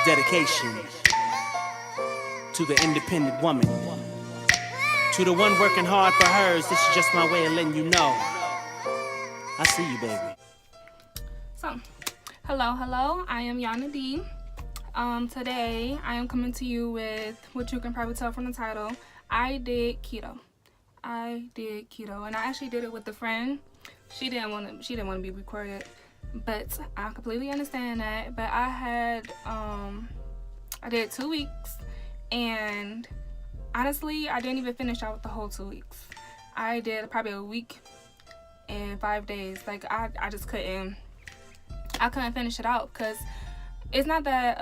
dedication to the independent woman. To the one working hard for hers, this is just my way of letting you know I see you, baby. So, hello, I am Yana D. Today I am coming to you with what you can probably tell from the title. I did keto, and I actually did it with a friend. She didn't want to be recorded, but I completely understand that. But I did 2 weeks, and honestly, I didn't even finish out the whole 2 weeks. I did probably a week and 5 days. Like I just couldn't finish it out because it's not that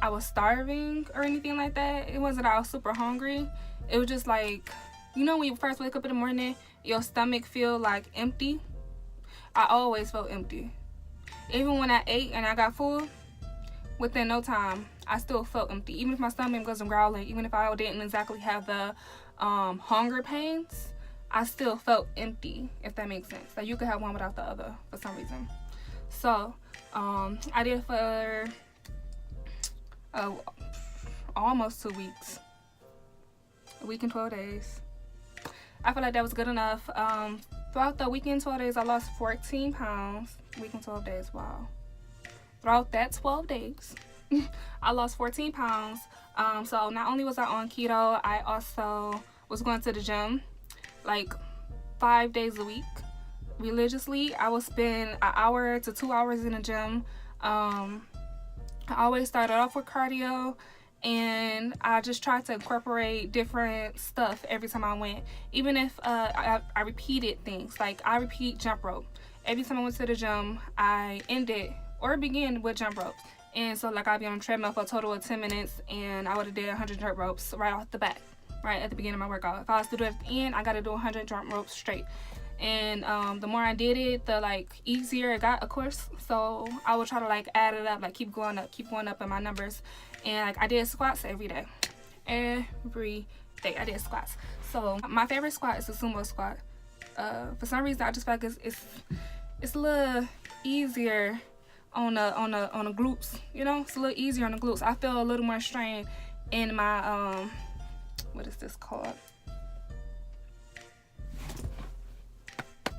I was starving or anything like that. It wasn't that I was super hungry. It was just like, you know, when you first wake up in the morning, your stomach feel like empty. I always felt empty. Even when I ate and I got full, within no time, I still felt empty. Even if my stomach wasn't growling, even if I didn't exactly have the hunger pains, I still felt empty, if that makes sense. Like you could have one without the other for some reason. So, I did for almost 2 weeks. A week and 12 days. I feel like that was good enough. Throughout the week and 12 days, I lost 14 pounds. Week and 12 days, wow. Throughout that 12 days, I lost 14 pounds. So not only was I on keto, I also was going to the gym like 5 days a week. Religiously, I would spend an hour to 2 hours in the gym. I always started off with cardio, and I just tried to incorporate different stuff every time I went. Even if I repeated things, like I repeat jump rope. Every time I went to the gym, I ended or began with jump ropes. And so like I'd be on a treadmill for a total of 10 minutes, and I would have did 100 jump ropes right off the bat, right at the beginning of my workout. If I was to do it at the end, I got to do 100 jump ropes straight. And the more I did it, the like easier it got, of course. So I would try to like add it up, like keep going up in my numbers. And like I did squats every day I did squats. So my favorite squat is the sumo squat. For some reason I just feel like it's a little easier on the glutes, you know. It's a little easier on the glutes. I feel a little more strain in my what is this called?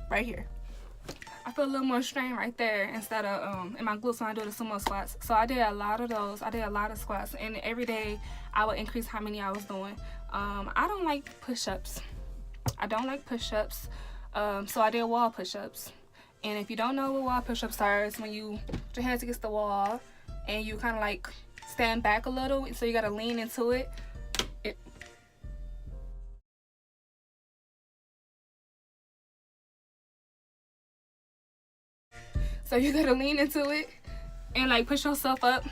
Right here. I feel a little more strain right there instead of in my glutes when I do the sumo squats. So I did a lot of those. I did a lot of squats, and every day I would increase how many I was doing. I don't like push-ups. So I did wall push-ups. And if you don't know what wall push-ups are, it's when you put your hands against the wall and you kind of like stand back a little, so you gotta lean into it. So you gotta lean into it and like push yourself up.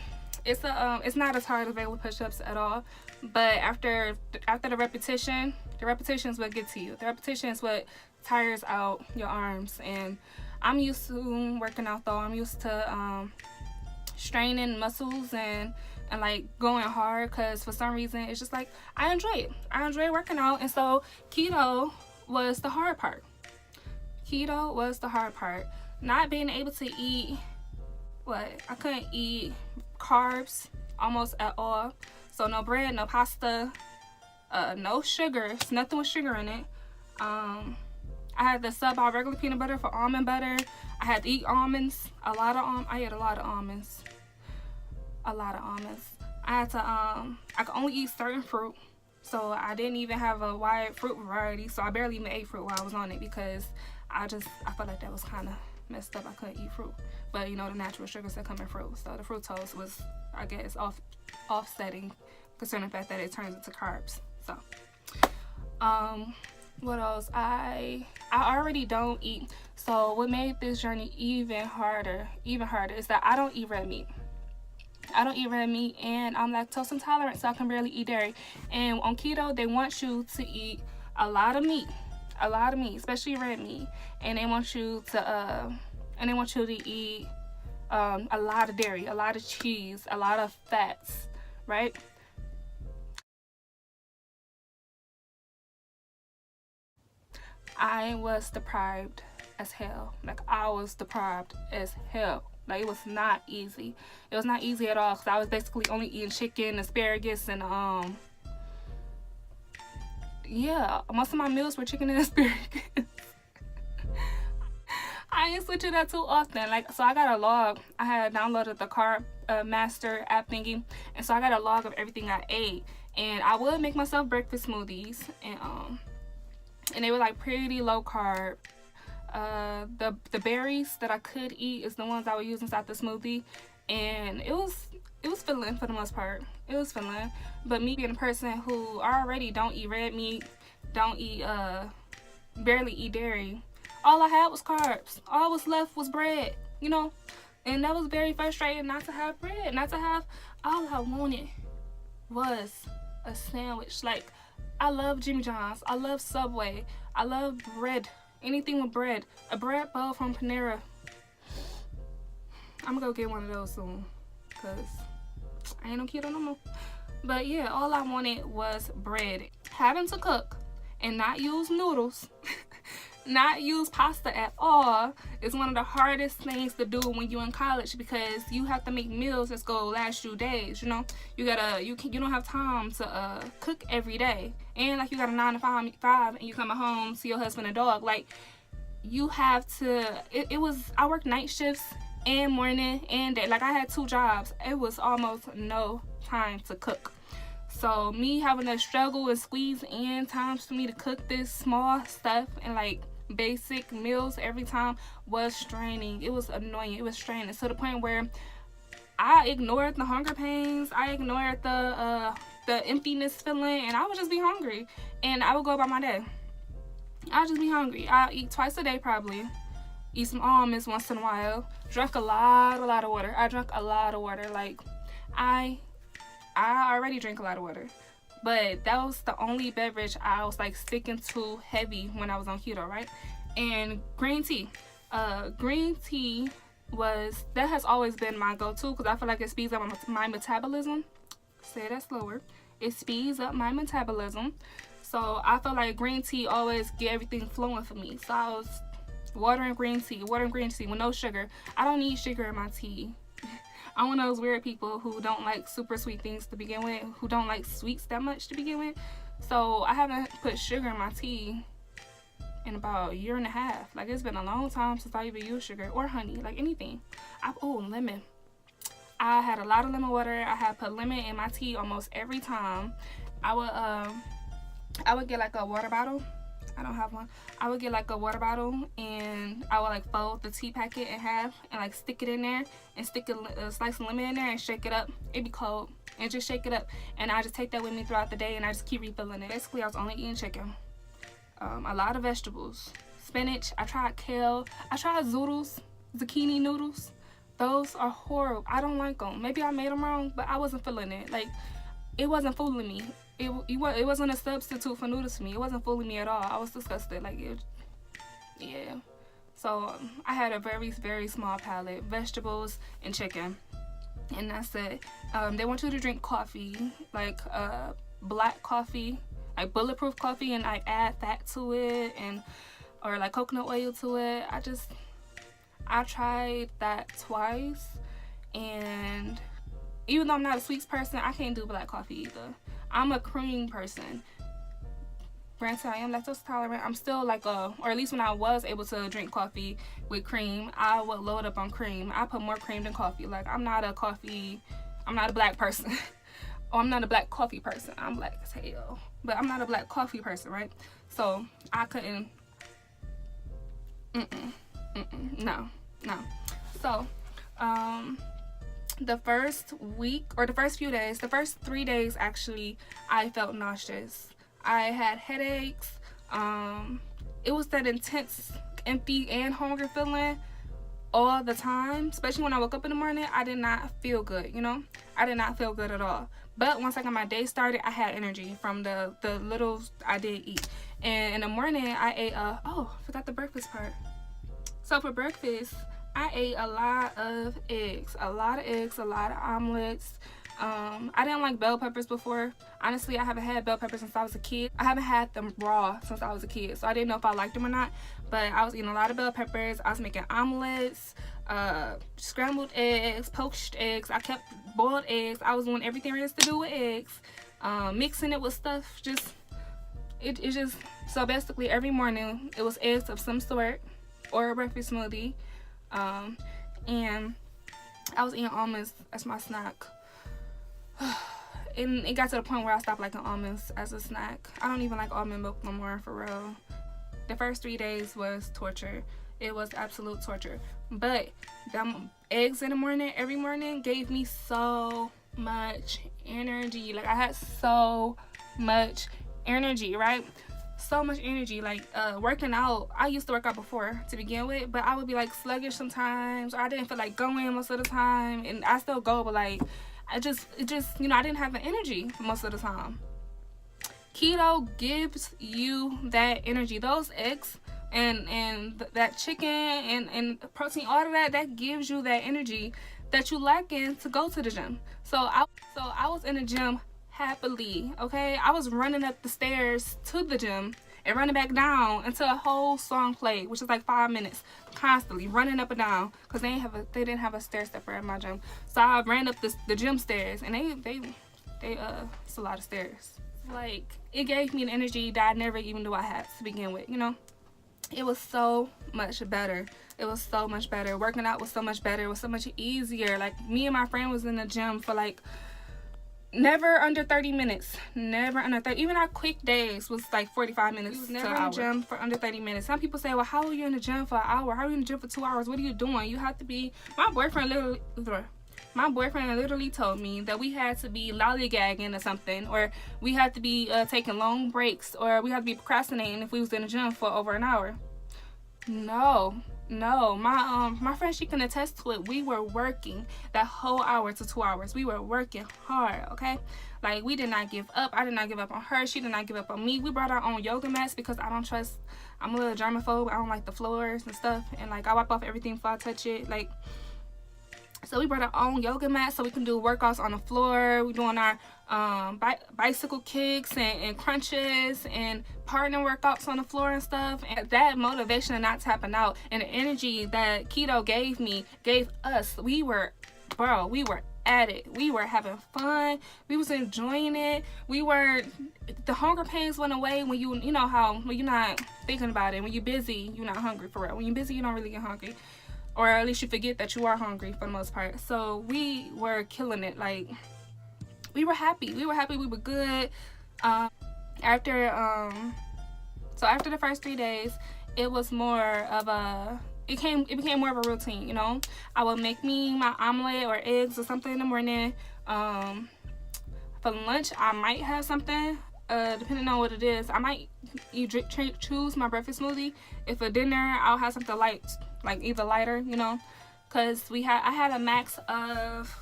It's not as hard as regular push-ups at all. But after the repetition is what gets to you. The repetition is what tires out your arms. And I'm used to working out though. I'm used to straining muscles and like going hard, because for some reason it's just like I enjoy it. I enjoy working out, and so keto was the hard part. Not being able to eat I couldn't eat carbs almost at all. So no bread, no pasta, no sugars, nothing with sugar in it. I had to sub out regular peanut butter for almond butter. I had to eat almonds, I ate a lot of almonds. I had to I could only eat certain fruit. So I didn't even have a wide fruit variety. So I barely even ate fruit while I was on it, because I felt like that was kind of messed up. I couldn't eat fruit, but you know, the natural sugars that come in fruit. So the fructose was, I guess, offsetting, concerning the fact that it turns into carbs. So what else? I already don't eat. So what made this journey even harder is that I don't eat red meat. And I'm lactose intolerant, so I can barely eat dairy. And on keto, they want you to eat a lot of meat, especially red meat. And they want you to eat a lot of dairy, a lot of cheese, a lot of fats, right? I was deprived as hell. Like, I was deprived as hell. Like, it was not easy. It was not easy at all, because I was basically only eating chicken, asparagus, and yeah, most of my meals were chicken and asparagus. I ain't switching that too often. Like, so I got a log. I had downloaded the Carb Master app thingy, and so I got a log of everything I ate. And I would make myself breakfast smoothies, and they were like pretty low carb. The berries that I could eat is the ones I would use inside the smoothie, and it was filling for the most part. It was filling. But me being a person who already don't eat red meat, don't eat barely eat dairy, all I had was carbs. All was left was bread, you know? And that was very frustrating, not to have bread, not to have, all I wanted was a sandwich. Like, I love Jimmy John's, I love Subway, I love bread, anything with bread. A bread bowl from Panera. I'm gonna go get one of those soon, because I ain't no keto no more. But yeah, all I wanted was bread. Having to cook and not use noodles, not use pasta at all, is one of the hardest things to do when you're in college, because you have to make meals that's gonna last you days. You know, you don't have time to cook every day, and like you got a 9 to 5 and you coming home to your husband and dog. Like, you have to. I worked night shifts and morning and day. Like, I had 2 jobs. It was almost no time to cook. So me having to struggle and squeeze in times for me to cook this small stuff and like basic meals every time was straining. It was annoying. It was straining to the point where I ignored the hunger pains. I ignored the emptiness feeling, and I would just be hungry, and I would go about my day. I'd just be hungry. I eat twice a day probably. Eat some almonds once in a while. Drank a lot of water. I drank a lot of water. Like, I already drink a lot of water, but that was the only beverage I was like sticking to heavy when I was on keto, right? And green tea. Green tea has always been my go-to, because I feel like it speeds up my metabolism. Say that slower. It speeds up my metabolism. So I feel like green tea always get everything flowing for me. So I was watering green tea with no sugar. I don't need sugar in my tea. I'm one of those weird people who don't like super sweet things to begin with, who don't like sweets that much to begin with. So I haven't put sugar in my tea in about a year and a half. Like, it's been a long time since I even used sugar or honey, like anything. Lemon. I had a lot of lemon water. I had put lemon in my tea almost every time. I would get like a water bottle. I don't have one. I would get like a water bottle, and I would like fold the tea packet in half and like stick it in there, and stick a slice of lemon in there and shake it up. It'd be cold, and just shake it up, and I just take that with me throughout the day, and I just keep refilling it. Basically, I was only eating chicken. A lot of vegetables, spinach. I tried kale. I tried zoodles, zucchini noodles. Those are horrible. I don't like them. Maybe I made them wrong, but I wasn't feeling it. Like, it wasn't fooling me. It wasn't a substitute for noodles for me. It wasn't fooling me at all. I was disgusted. Like, yeah. So I had a very, very small palate: vegetables and chicken, and that's it. They want you to drink coffee, like black coffee, like bulletproof coffee, and I add fat to it, or like coconut oil to it. I tried that twice, and even though I'm not a sweets person, I can't do black coffee either. I'm a cream person. Granted, I am lactose tolerant. I'm still like or at least when I was able to drink coffee with cream, I would load up on cream. I put more cream than coffee. Like, I'm not a black person. Or I'm not a black coffee person. I'm black as hell. But I'm not a black coffee person, right? So I couldn't. No. So, the first week, or the first few days, the first 3 days actually, I felt nauseous. I had headaches. It was that intense, empty and hungry feeling all the time. Especially when I woke up in the morning, I did not feel good, you know? I did not feel good at all. But once I got my day started, I had energy from the little I did eat. And in the morning, I ate, forgot the breakfast part. So for breakfast, I ate a lot of eggs, a lot of omelets, I didn't like bell peppers before. Honestly, I haven't had bell peppers since I was a kid. I haven't had them raw since I was a kid, so I didn't know if I liked them or not. But I was eating a lot of bell peppers. I was making omelets, scrambled eggs, poached eggs. I kept boiled eggs. I was doing everything there is to do with eggs, mixing it with stuff. It just, so basically every morning it was eggs of some sort or a breakfast smoothie, and I was eating almonds as my snack. And it got to the point where I stopped liking almonds as a snack. I don't even like almond milk no more, for real. The first 3 days was torture. It was absolute torture. But them eggs in the morning, every morning, gave me so much energy. Like, I had so much energy, right? So much energy. Like, working out, I used to work out before to begin with, but I would be like sluggish sometimes, or I didn't feel like going most of the time, and I still go, but like it just you know, I didn't have the energy most of the time. Keto gives you that energy. Those eggs and that chicken and protein, all of that gives you that energy that you lacking to go to the gym. So I was in the gym happily, okay? I was running up the stairs to the gym and running back down until a whole song played, which is like 5 minutes, constantly running up and down, because they didn't have a stair stepper at my gym. So I ran up the gym stairs, and they it's a lot of stairs. Like, it gave me an energy that I never even knew I had to begin with, you know? It was so much better. It was so much better. Working out was so much better. It was so much easier. Like, me and my friend was in the gym for like never under 30 minutes. Never under 30. Even our quick days was like 45 minutes. We was never in the gym for under 30 minutes. Some people say, well, how are you in the gym for an hour? How are you in the gym for 2 hours? What are you doing? You have to be... My boyfriend literally told me that we had to be lollygagging or something, or we had to be taking long breaks, or we had to be procrastinating if we was in the gym for over an hour. No, my friend, she can attest to it. We were working that whole hour to 2 hours. We were working hard, okay? Like, we did not give up. I did not give up on her. She did not give up on me. We brought our own yoga mats because I'm a little germaphobe. I don't like the floors and stuff, and like, I wipe off everything before I touch it. Like, so we brought our own yoga mat so we can do workouts on the floor. We're doing our bicycle kicks and crunches and partner workouts on the floor and stuff. And that motivation of not tapping out and the energy that keto gave us, we were at it. We were having fun. We was enjoying it. The hunger pains went away when you know how, when you're not thinking about it. When you're busy, you're not hungry for real. When you're busy, you don't really get hungry. Or at least you forget that you are hungry for the most part. So we were killing it. Like, we were happy. We were good. After the first 3 days, it was more of it became more of a routine, you know? I would make me my omelet or eggs or something in the morning. For lunch, I might have something, depending on what it is. I might choose my breakfast smoothie. If for dinner, I'll have something light, like either lighter, you know, because I had a max of,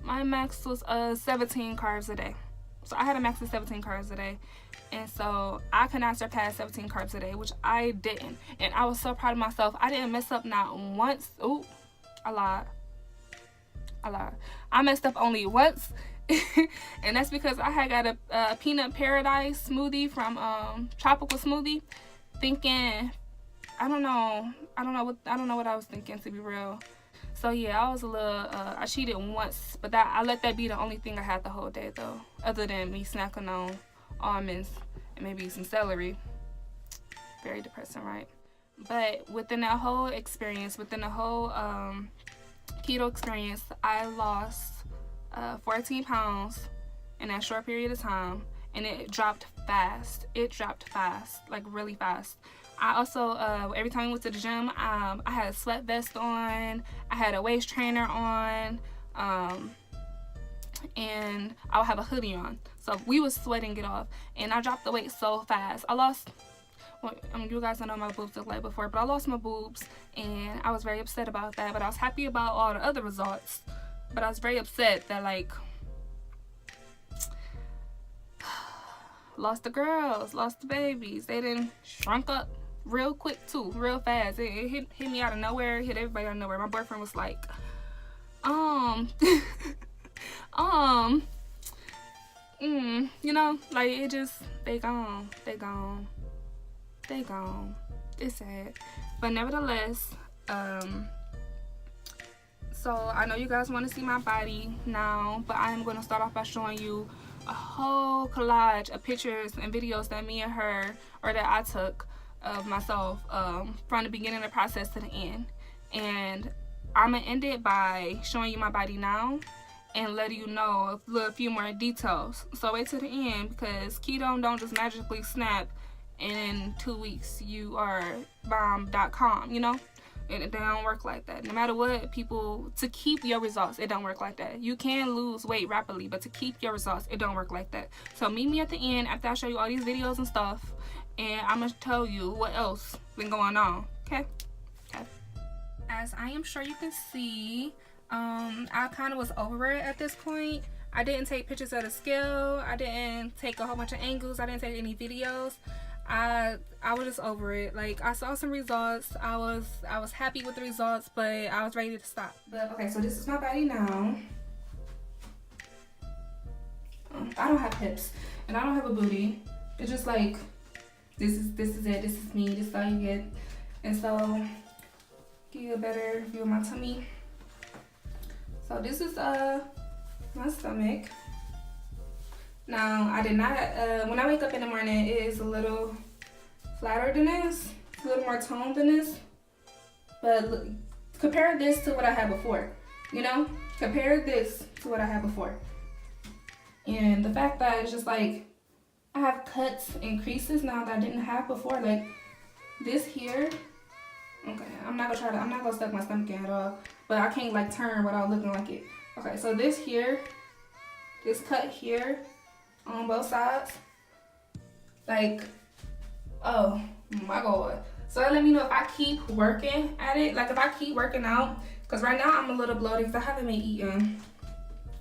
my max was 17 carbs a day. So I had a max of 17 carbs a day, and so I could not surpass 17 carbs a day, which I didn't, and I was so proud of myself. I didn't mess up not once. Ooh, I lied. I messed up only once, and that's because I had got a peanut paradise smoothie from Tropical Smoothie, thinking, I don't know what I was thinking, to be real. So yeah, I was a little, I cheated once, but I let that be the only thing I had the whole day though, other than me snacking on almonds and maybe some celery. Very depressing, right? But within that whole experience, within the whole keto experience, I lost 14 pounds in that short period of time, and it dropped fast. Like really fast. I also, every time I went to the gym, I had a sweat vest on, I had a waist trainer on, and I would have a hoodie on. So we was sweating it off, and I dropped the weight so fast. I lost, well, you guys don't know my boobs look like before, but I lost my boobs, and I was very upset about that. But I was happy about all the other results. But I was very upset that, like, lost the girls, lost the babies. They didn't shrunk up real quick too, real fast. It hit me out of nowhere, hit everybody out of nowhere. My boyfriend was like, You know, like it just they gone. It's sad, but nevertheless, so I know you guys want to see my body now, but I am going to start off by showing you a whole collage of pictures and videos that me and her, or that I took of myself, from the beginning of the process to the end. And I'm gonna end it by showing you my body now and letting you know a few more details. So wait till the end, because keto don't just magically snap and in 2 weeks you are bomb.com, you know? It don't work like that. No matter what, people, to keep your results, it don't work like that. You can lose weight rapidly, but to keep your results, it don't work like that. So meet me at the end after I show you all these videos and stuff, and I'm gonna tell you what else been going on. Okay? As I am sure you can see, I kind of was over it at this point. I didn't take pictures of the scale. I didn't take a whole bunch of angles. I didn't take any videos. I was just over it. Like, I saw some results. I was happy with the results, but I was ready to stop. But okay, so this is my body now. I don't have hips and I don't have a booty. It's just like this is it. This is me. This is all you get. And so give you a better view of my tummy. So this is my stomach. Now, I did not, when I wake up in the morning, it is a little flatter than this, a little more toned than this. But look, compare this to what I had before, you know? Compare this to what I had before. And the fact that it's just like, I have cuts and creases now that I didn't have before. Like, this here, okay, I'm not gonna stuck my stomach in at all, but I can't like turn without looking like it. Okay, so this here, this cut here, on both sides, like, oh my god. So that let me know if I keep working at it, like if I keep working out, because right now I'm a little bloated because I haven't been eating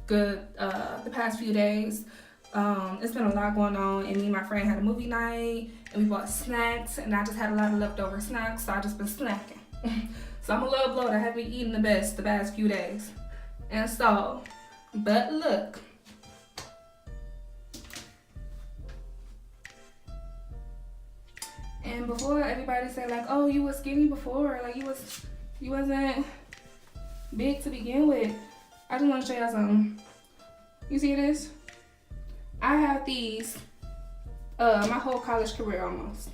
good the past few days. It's been a lot going on, and me and my friend had a movie night, and we bought snacks, and I just had a lot of leftover snacks, so I just been snacking. So I'm a little bloated. I haven't been eating the best the past few days. And so, but look, and before everybody say like, oh, you was skinny before, like you wasn't big to begin with. I just want to show y'all something. You see this? I have these my whole college career almost,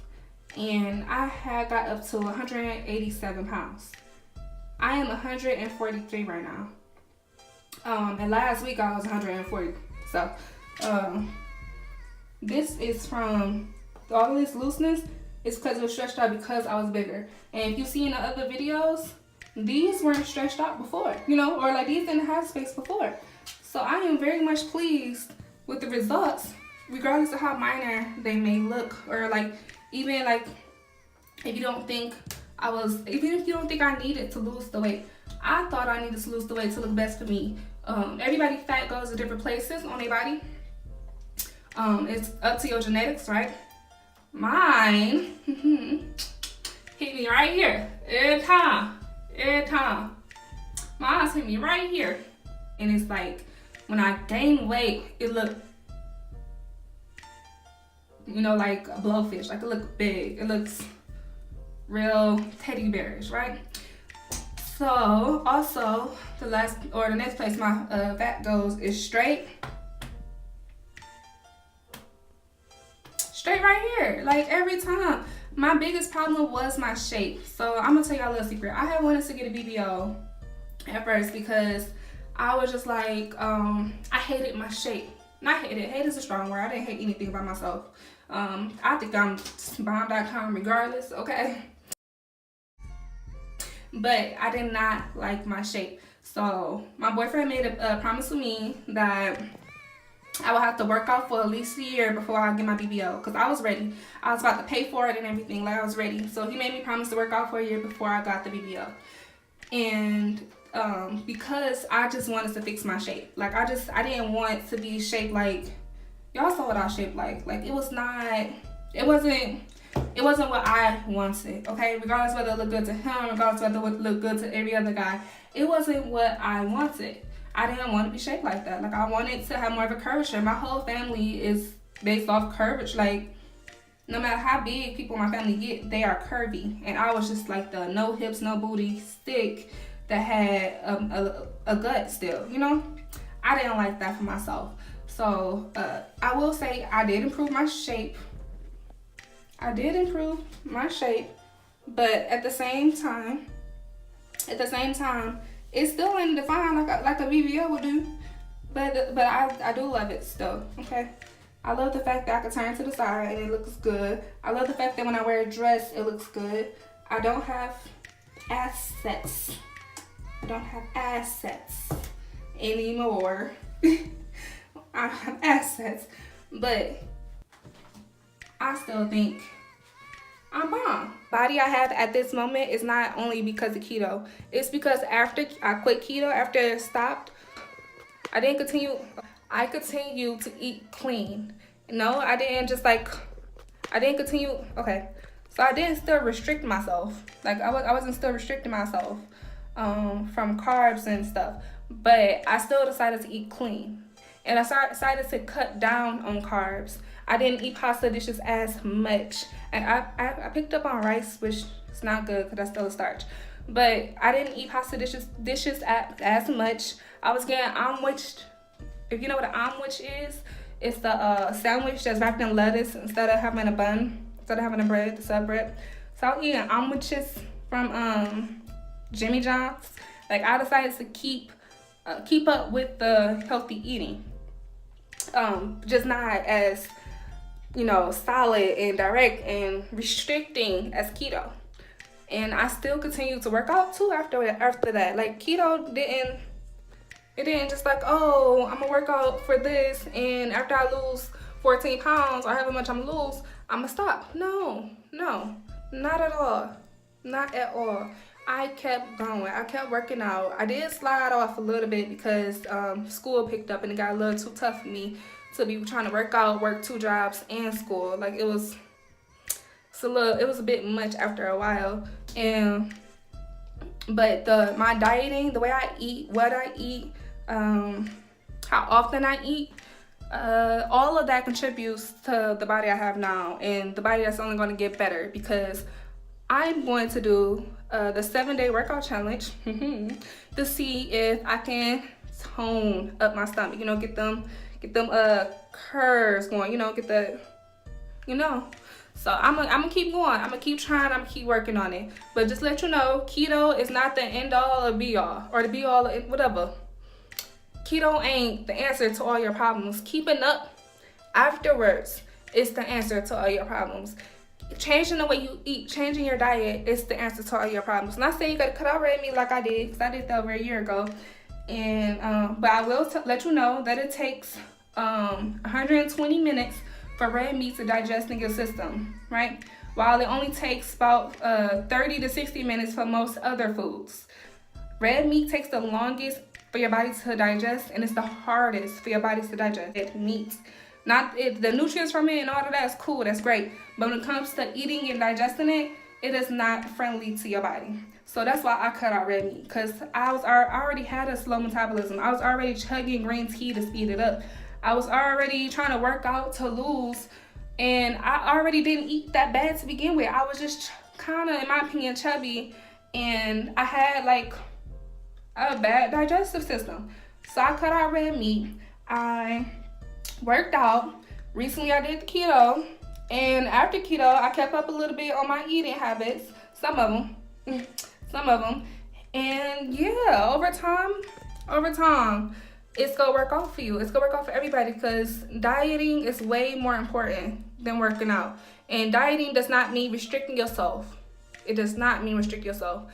and I had got up to 187 pounds. I am 143 right now. And last week I was 140. So this is from all this looseness. It's because it was stretched out because I was bigger. And if you see in the other videos, these weren't stretched out before, you know, or like these didn't have space before. So I am very much pleased with the results, regardless of how minor they may look, or like even like if you don't think even if you don't think I needed to lose the weight, I thought I needed to lose the weight to look best for me. Everybody's fat goes to different places on their body. It's up to your genetics, right? Mine hit me right here every time. Mine's hit me right here, and it's like when I gain weight, it look, you know, like a blowfish. Like it look big. It looks real teddy bearish, right? So also the next place my fat goes is straight right here. Like every time. My biggest problem was my shape. So I'm gonna tell y'all a little secret. I had wanted to get a BBL at first because I was just like, I hated my shape. Not hated. Hate is a strong word. I didn't hate anything about myself. I think I'm bomb.com regardless, okay? But I did not like my shape. So my boyfriend made a promise with me that I would have to work out for at least a year before I get my BBL, because I was ready. I was about to pay for it and everything, like I was ready. So he made me promise to work out for a year before I got the BBL. And because I just wanted to fix my shape. Like I didn't want to be shaped like, y'all saw what I shaped like. Like it wasn't what I wanted, okay? Regardless whether it looked good to him, regardless whether it would look good to every other guy, it wasn't what I wanted. I didn't want to be shaped like that. Like, I wanted to have more of a curvature. My whole family is based off curvature. Like, no matter how big people in my family get, they are curvy. And I was just like the no hips, no booty stick that had a gut still, you know? I didn't like that for myself. So I will say I did improve my shape. But at the same time, it still ain't defined like a BBL would do. But I do love it still, okay? I love the fact that I can turn to the side and it looks good. I love the fact that when I wear a dress, it looks good. I don't have assets. Anymore. I have assets, but I still think I'm bomb. Body I have at this moment is not only because of keto. It's because after I quit keto, after it stopped, I continued to eat clean. No, I didn't continue. Okay, so I didn't still restrict myself. Like, I wasn't still restricting myself from carbs and stuff. But I still decided to eat clean. And I decided to cut down on carbs. I didn't eat pasta dishes as much. And I picked up on rice, which is not good because that's still a starch. But I didn't eat pasta dishes as much. I was getting omelets. If you know what an omelet is, it's the sandwich that's wrapped in lettuce instead of having a bun, instead of having a bread, the sub bread. So I was eating omelets from Jimmy John's. Like, I decided to keep up with the healthy eating. Just not as, solid and direct and restricting as keto. And I still continue to work out too after that. Like, keto didn't just like, oh, I'm gonna work out for this, and after I lose 14 pounds or however much I'm gonna lose, I'm gonna stop. No, not at all. Not at all. I kept going. I kept working out. I did slide off a little bit because school picked up and it got a little too tough for me to be trying to work out, work 2 jobs and school. Like, it was a bit much after a while. But my dieting, the way I eat, what I eat, how often I eat, all of that contributes to the body I have now, and the body that's only going to get better, because I'm going to do the 7-day workout challenge to see if I can tone up my stomach, get them curves going, get the, So I'm gonna keep going. I'm gonna keep trying. I'm gonna keep working on it. But just let you know, keto is not the end all or be all, or the be all of whatever. Keto ain't the answer to all your problems. Keeping up afterwards is the answer to all your problems. Changing the way you eat, changing your diet is the answer to all your problems. Not saying you gotta cut out red meat like I did, because I did that over a year ago. And but I will let you know that it takes 120 minutes for red meat to digest in your system, right? While it only takes about 30 to 60 minutes for most other foods. Red meat takes the longest for your body to digest, and it's the hardest for your body to digest. Meat. The nutrients from it and all of that is cool, that's great. But when it comes to eating and digesting it, it is not friendly to your body. So that's why I cut out red meat, because I already had a slow metabolism. I was already chugging green tea to speed it up. I was already trying to work out to lose, and I already didn't eat that bad to begin with. I was just kind of, in my opinion, chubby, and I had like a bad digestive system. So I cut out red meat. I worked out. Recently I did the keto, and after keto I kept up a little bit on my eating habits, some of them, and yeah, over time it's gonna work out for you. It's gonna work out for everybody, because dieting is way more important than working out. And dieting does not mean restricting yourself. It does not mean restrict yourself.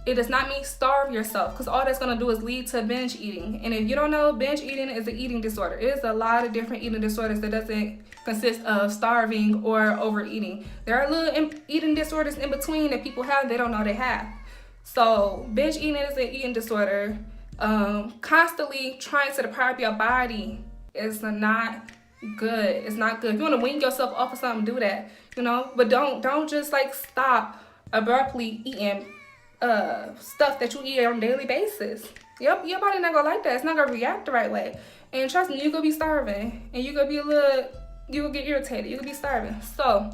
It does not mean starve yourself, because all that's going to do is lead to binge eating. And if you don't know, binge eating is an eating disorder. It is a lot of different eating disorders that doesn't consist of starving or overeating. There are little eating disorders in between that people have they don't know they have. So binge eating is an eating disorder. Constantly trying to deprive your body is not good. It's not good. If you want to wean yourself off of something, do that. But don't just like stop abruptly eating stuff that you eat on a daily basis. Your body not gonna like that. It's not gonna react the right way. And trust me, you're gonna be starving. And you're gonna be you will get irritated. You're gonna be starving. So,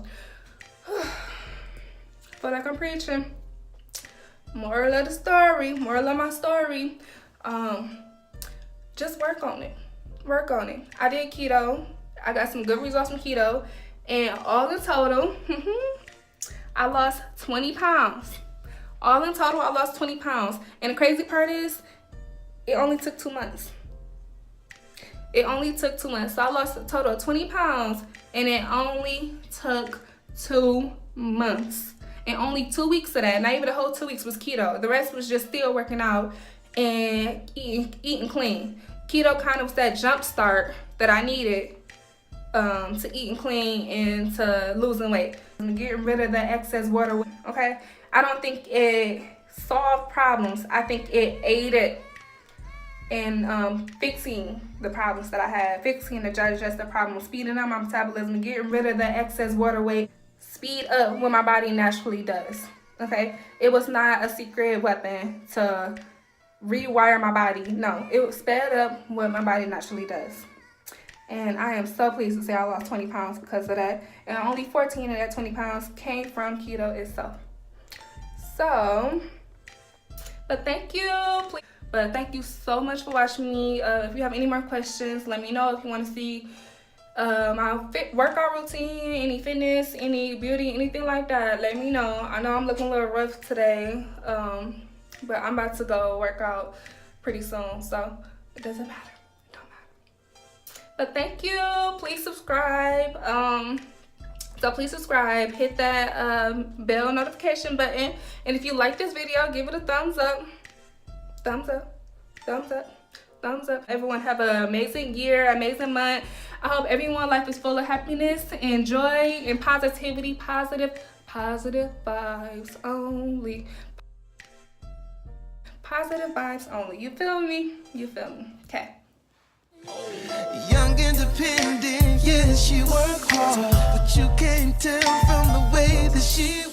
but like I'm preaching, moral of the story, moral of my story, just work on it. Work on it. I did keto. I got some good results from keto. And all in total, I lost 20 pounds. All in total, I lost 20 pounds. And the crazy part is, it only took 2 months. It only took 2 months. So I lost a total of 20 pounds, and it only took 2 months. And only 2 weeks of that, not even the whole 2 weeks, was keto. The rest was just still working out and eating clean. Keto kind of was that jump start that I needed to eating clean and to losing weight. I'm getting rid of the excess water, okay? I don't think it solved problems. I think it aided in fixing the problems that I had, fixing the digestive problems, speeding up my metabolism, getting rid of the excess water weight, speed up what my body naturally does, okay? It was not a secret weapon to rewire my body. No, it sped up what my body naturally does. And I am so pleased to say I lost 20 pounds because of that. And only 14 of that 20 pounds came from keto itself. So, but thank you. But thank you so much for watching me. If you have any more questions, let me know. If you want to see my workout routine, any fitness, any beauty, anything like that, let me know. I know I'm looking a little rough today, but I'm about to go work out pretty soon, so it doesn't matter. It don't matter. But thank you. Please subscribe. So please subscribe, hit that bell notification button, and if you like this video, give it a thumbs up. Thumbs up, thumbs up, thumbs up. Everyone have an amazing year, amazing month. I hope everyone's life is full of happiness and joy and positivity, positive vibes only. Positive vibes only. You feel me? You feel me? Okay. Young, independent, yeah, she work hard, but you can't tell from the way that she